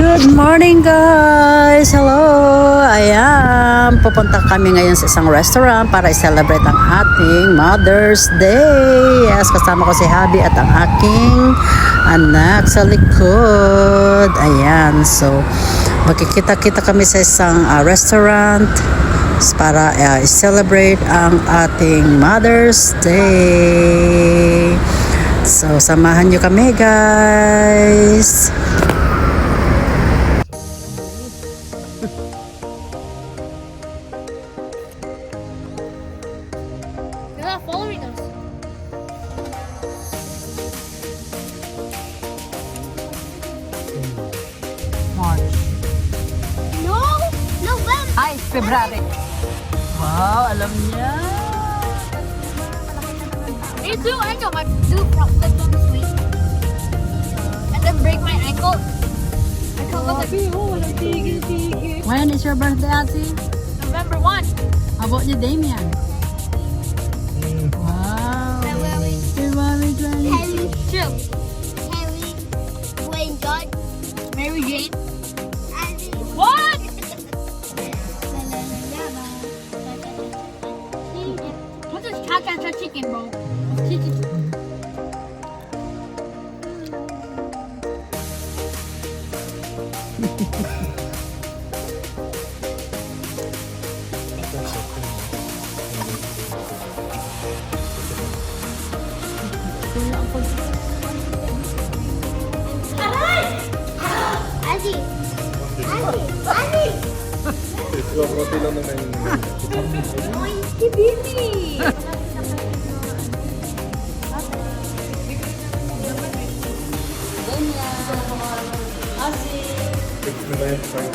Good morning guys! Hello! Ayan, pupunta kami ngayon sa isang restaurant para i-celebrate ang ating Mother's Day. Yes, kasama ko si Habi at ang aking anak sa likod. Ayan, so magkikita-kita kami sa isang restaurant para i-celebrate ang ating Mother's Day. So, samahan nyo kami guys! They're not following us. March. No, November. Ay, February. Wow, alam niya. Me too. I know my do flip on the swing and then break my ankle. I can't look at When is your birthday, Ate? November 1. How about you, Damian? Wow. February 20. Harry, Jill, Harry, Dwayne John, Mary Jane. What? What's this cha-cha-cha chicken, bro? Adi! Adi! Roti lang naman yun. Oy, si Bibi! Ito na yung fried.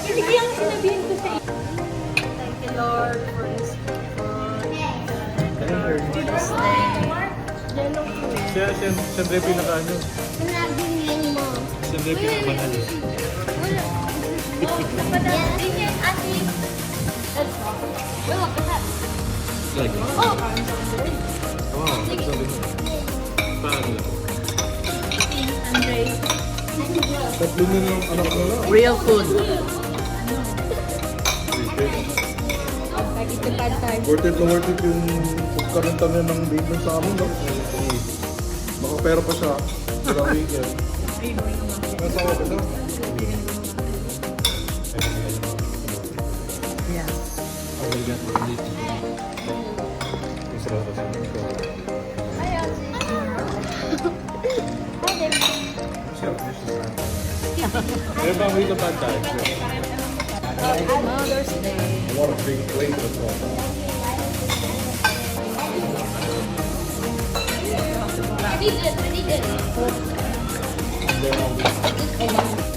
Bigyan sinabihin ko sa iyo. Thank you, Lord, for this Siyempre pinaka-ano. Sinabing mo. Siyempre pinaka-mahal. Like, Oh! wow, sabi mo. Paano lang? Tatlo na lang anak ko lang. Real food. Worth it yung pagkaroon kami ng baby sa amin, no? Baka pera pa siya. Sa weekend. Nasa ako ba? Yeah. Kaya ba ang wait of bad time? Mother's Day. I want to drink plate as well. I need this. And then,